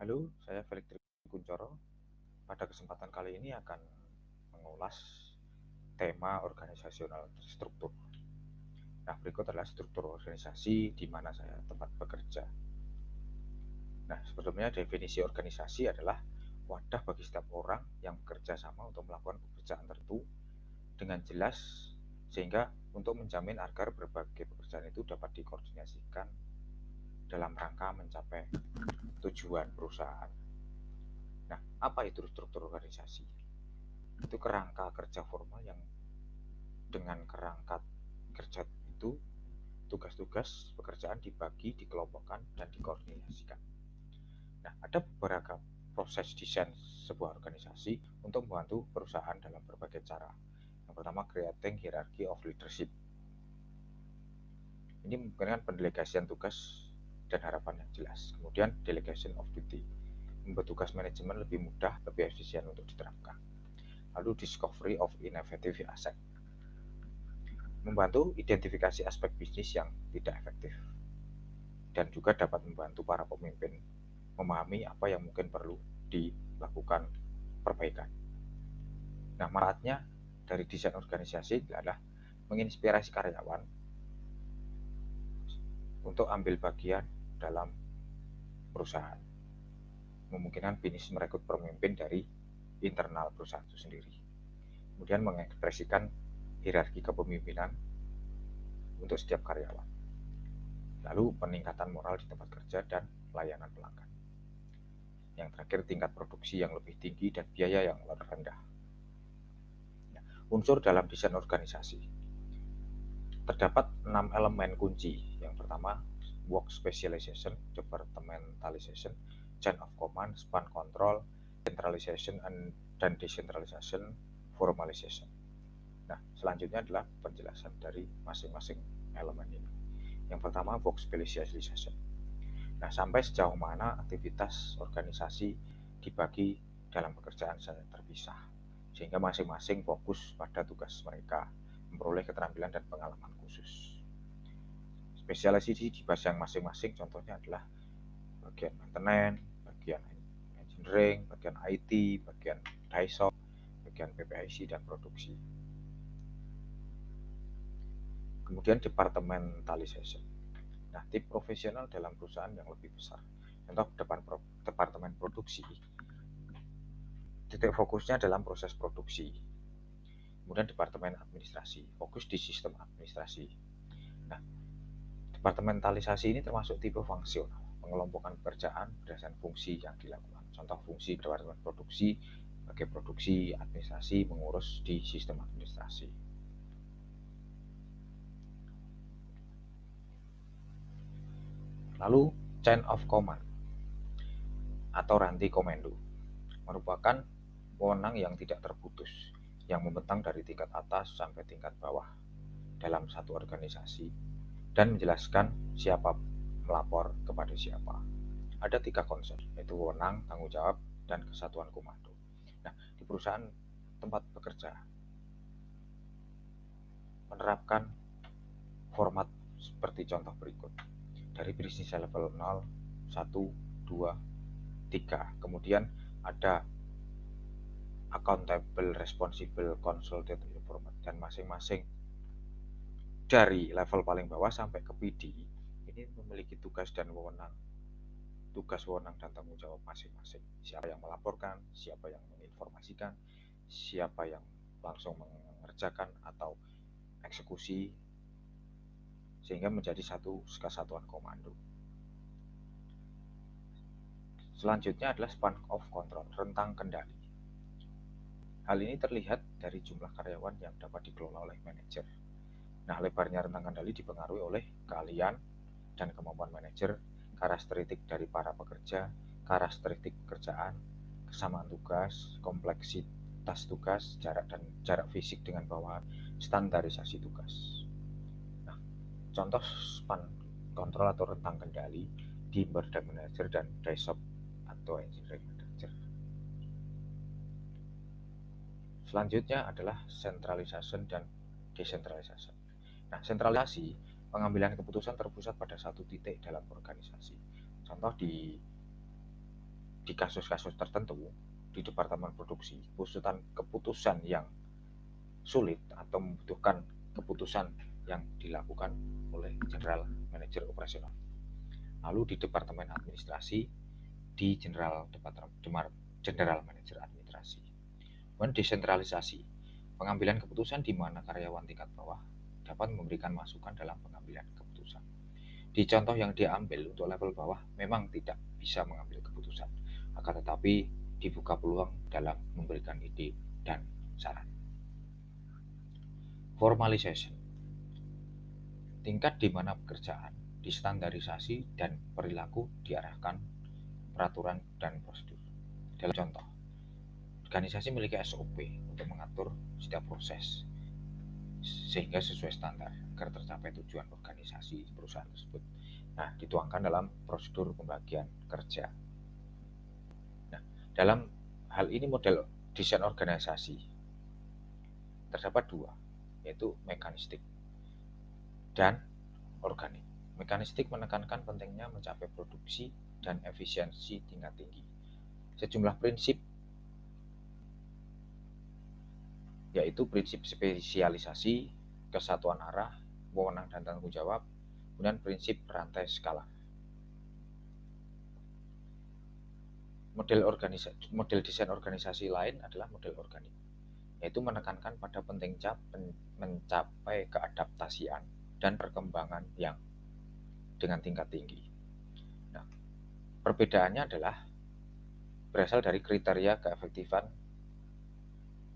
Halo, saya Felix Kuncoro. Pada kesempatan kali ini akan mengulas tema organisasional struktur. Nah, berikut adalah struktur organisasi di mana saya tempat bekerja. Nah, sebelumnya definisi organisasi adalah wadah bagi setiap orang yang bekerja sama untuk melakukan pekerjaan tertentu dengan jelas sehingga untuk menjamin agar berbagai pekerjaan itu dapat dikoordinasikan dalam rangka mencapai tujuan perusahaan. Nah, apa itu struktur organisasi? Itu kerangka kerja formal yang dengan kerangka kerja itu tugas-tugas pekerjaan dibagi, dikelompokkan, dan dikoordinasikan. Nah, ada beberapa proses desain sebuah organisasi untuk membantu perusahaan dalam berbagai cara. Yang pertama, creating hierarchy of leadership. Ini memungkinkan pendelegasian tugas dan harapan yang jelas. Kemudian, delegation of duty. Membuat tugas manajemen lebih mudah, lebih efisien untuk diterapkan. Lalu, discovery of innovative asset. Membantu identifikasi aspek bisnis yang tidak efektif dan juga dapat membantu para pemimpin memahami apa yang mungkin perlu dilakukan perbaikan. Nah, manfaatnya dari desain organisasi adalah menginspirasi karyawan untuk ambil bagian dalam perusahaan, memungkinkan bisnis merekrut pemimpin dari internal perusahaan itu sendiri, kemudian mengekspresikan hierarki kepemimpinan untuk setiap karyawan, lalu peningkatan moral di tempat kerja dan pelayanan pelanggan. Yang terakhir, tingkat produksi yang lebih tinggi dan biaya yang rendah. Unsur dalam desain organisasi terdapat 6 elemen kunci. Yang pertama, work specialization, departmentalization, chain of command, span control, centralization dan decentralization, formalization. Nah, selanjutnya adalah penjelasan dari masing-masing elemen ini. Yang pertama, work specialization. Nah, sampai sejauh mana aktivitas organisasi dibagi dalam pekerjaan secara terpisah, sehingga masing-masing fokus pada tugas mereka, memperoleh keterampilan dan pengalaman khusus. Spesialisasi di bidang masing-masing contohnya adalah bagian maintenance, bagian engineering, bagian IT, bagian DISOP, bagian PPIC, dan produksi. Kemudian departmentalization. Nah, tim profesional dalam perusahaan yang lebih besar. Contoh departemen produksi, titik fokusnya dalam proses produksi. Kemudian departemen administrasi, fokus di sistem administrasi. Nah, departementalisasi ini termasuk tipe fungsional, pengelompokan pekerjaan berdasarkan fungsi yang dilakukan. Contoh fungsi departemen produksi sebagai produksi, administrasi, mengurus di sistem administrasi. Lalu chain of command atau rantai komando merupakan wewenang yang tidak terputus, yang membentang dari tingkat atas sampai tingkat bawah dalam satu organisasi dan menjelaskan siapa melapor kepada siapa. Ada 3 konsep, yaitu wewenang, tanggung jawab, dan kesatuan komando. Nah, di perusahaan tempat bekerja menerapkan format seperti contoh berikut. Dari bisnis level 0, 1, 2, 3. Kemudian ada accountable, responsible, consultative format, dan masing-masing dari level paling bawah sampai ke PD ini memiliki tugas dan wewenang dan tanggung jawab masing-masing. Siapa yang melaporkan, siapa yang menginformasikan, siapa yang langsung mengerjakan atau eksekusi, sehingga menjadi satu kesatuan komando. Selanjutnya adalah span of control, rentang kendali. Hal ini terlihat dari jumlah karyawan yang dapat dikelola oleh manajer. Nah, lebarnya rentang kendali dipengaruhi oleh keahlian dan kemampuan manajer, karakteristik dari para pekerja, karakteristik pekerjaan, kesamaan tugas, kompleksitas tugas, jarak fisik dengan bawahan, standarisasi tugas. Nah, contoh span kontrol atau rentang kendali di product manager dan DISOP atau engineering manager. Selanjutnya adalah centralization dan decentralization. Nah, sentralisasi pengambilan keputusan terpusat pada satu titik dalam organisasi. Contoh di di kasus-kasus tertentu di departemen produksi, keputusan yang sulit atau membutuhkan keputusan yang dilakukan oleh General Manager Operasional. Lalu di departemen administrasi di General Manager Administrasi. Kemudian desentralisasi, pengambilan keputusan di mana karyawan tingkat bawah dapat memberikan masukan dalam pengambilan keputusan. Di contoh yang diambil untuk level bawah memang tidak bisa mengambil keputusan, akan tetapi dibuka peluang dalam memberikan ide dan saran. Formalization, tingkat di mana pekerjaan distandarisasi dan perilaku diarahkan peraturan dan prosedur. Dalam contoh, organisasi memiliki SOP untuk mengatur setiap proses sehingga sesuai standar agar tercapai tujuan organisasi perusahaan tersebut. Nah, dituangkan dalam prosedur pembagian kerja. Nah, dalam hal ini model desain organisasi terdapat dua, yaitu mekanistik dan organik. Mekanistik menekankan pentingnya mencapai produksi dan efisiensi tingkat tinggi. Sejumlah prinsip yaitu prinsip spesialisasi, kesatuan arah, wewenang dan tanggung jawab, kemudian prinsip rantai skala. Model desain organisasi lain adalah model organik, yaitu menekankan pada pentingnya mencapai keadaptasian dan perkembangan yang dengan tingkat tinggi. Nah, perbedaannya adalah berasal dari kriteria keefektifan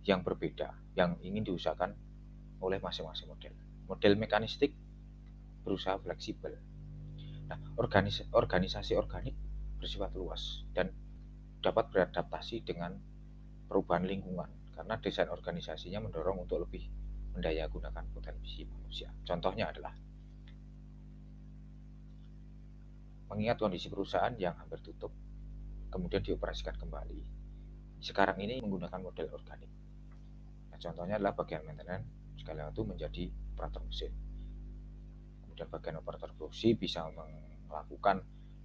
yang berbeda yang ingin diusahakan oleh masing-masing model. Model mekanistik berusaha fleksibel. Nah, organisasi organik bersifat luas dan dapat beradaptasi dengan perubahan lingkungan karena desain organisasinya mendorong untuk lebih mendaya gunakan potensi manusia. Contohnya adalah mengingat kondisi perusahaan yang hampir tutup, kemudian dioperasikan kembali. Sekarang ini menggunakan model organik. Nah, contohnya adalah bagian maintenance, segala itu menjadi operator mesin. Kemudian bagian operator produksi bisa melakukan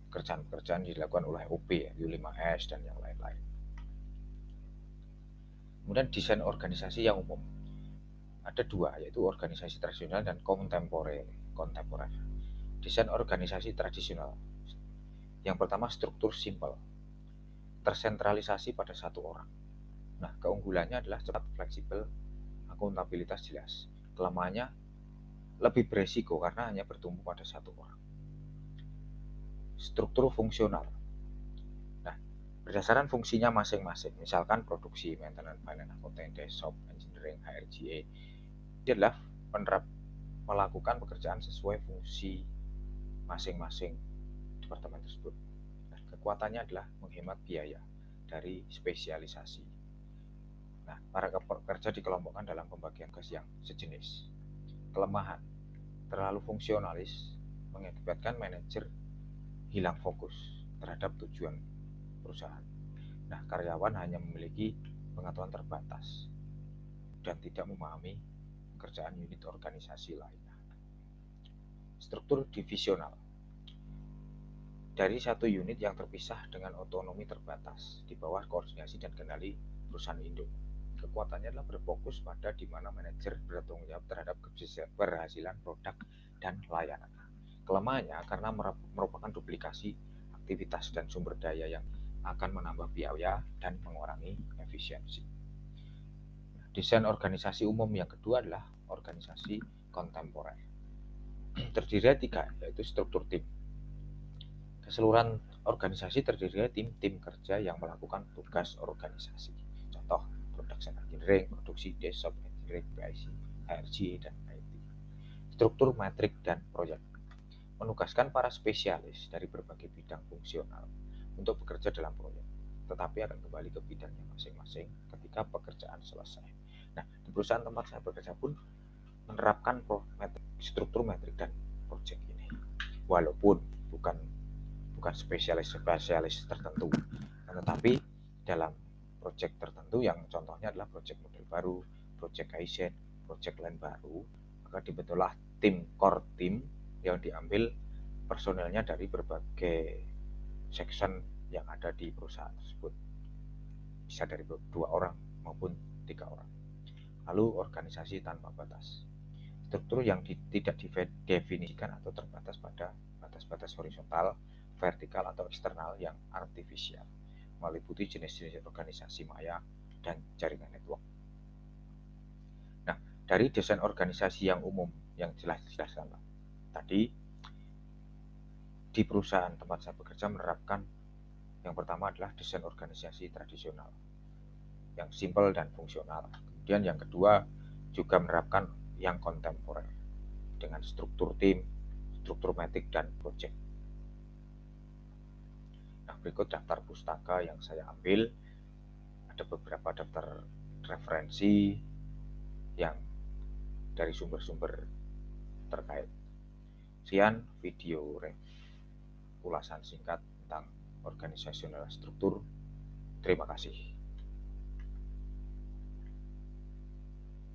pekerjaan-pekerjaan yang dilakukan oleh OP, U5S, dan yang lain-lain. Kemudian desain organisasi yang umum. Ada dua, yaitu organisasi tradisional dan kontemporer. Desain organisasi tradisional. Yang pertama, struktur simpel, tersentralisasi pada satu orang. Nah, keunggulannya adalah cepat, fleksibel, akuntabilitas jelas. Kelemahannya lebih beresiko karena hanya bertumpu pada satu orang. Struktur fungsional. Nah, berdasarkan fungsinya masing-masing, misalkan produksi, maintenance, finance, accounting, desktop, engineering, HRGA, dia adalah melakukan pekerjaan sesuai fungsi masing-masing departemen tersebut. Nah, kekuatannya adalah menghemat biaya dari spesialisasi. Nah, para pekerja dikelompokkan dalam pembagian tugas yang sejenis. Kelemahan, terlalu fungsionalis mengakibatkan manajer hilang fokus terhadap tujuan perusahaan. Nah, karyawan hanya memiliki pengetahuan terbatas dan tidak memahami pekerjaan unit organisasi lainnya. Struktur divisional. Dari satu unit yang terpisah dengan otonomi terbatas di bawah koordinasi dan kendali perusahaan induk. Kekuatannya adalah berfokus pada di mana manajer bertanggung jawab terhadap keberhasilan produk dan layanan. Kelemahannya karena merupakan duplikasi aktivitas dan sumber daya yang akan menambah biaya dan mengurangi efisiensi. Desain organisasi umum yang kedua adalah organisasi kontemporer. Terdiri dari tiga, yaitu struktur tim. Keseluruhan organisasi terdiri dari tim-tim kerja yang melakukan tugas organisasi. Contoh, production engineering, produksi, desktop engineering, PIC, HRGA, dan IT. Struktur metrik dan proyek. Menugaskan para spesialis dari berbagai bidang fungsional untuk bekerja dalam proyek, tetapi akan kembali ke bidangnya masing-masing ketika pekerjaan selesai. Nah, di perusahaan tempat saya bekerja pun menerapkan struktur metrik dan proyek ini, walaupun bukan spesialis tertentu, tetapi dalam proyek tertentu yang contohnya adalah proyek model baru, proyek Kaizen, proyek lain baru, maka dibentuklah core team yang diambil personelnya dari berbagai section yang ada di perusahaan tersebut. Bisa dari 2 orang maupun 3 orang. Lalu organisasi tanpa batas. Struktur yang tidak didefinisikan atau terbatas pada batas-batas horizontal, vertikal, atau eksternal yang artifisial, meliputi jenis-jenis organisasi maya dan jaringan network. Nah, dari desain organisasi yang umum yang jelas-jelaskan tadi, di perusahaan tempat saya bekerja menerapkan yang pertama adalah desain organisasi tradisional yang simpel dan fungsional. Kemudian yang kedua juga menerapkan yang kontemporer dengan struktur tim, struktur matic, dan project. Nah, berikut daftar pustaka yang saya ambil. Ada beberapa daftar referensi yang dari sumber-sumber terkait. Sekian video ulasan singkat tentang organisasional struktur. Terima kasih.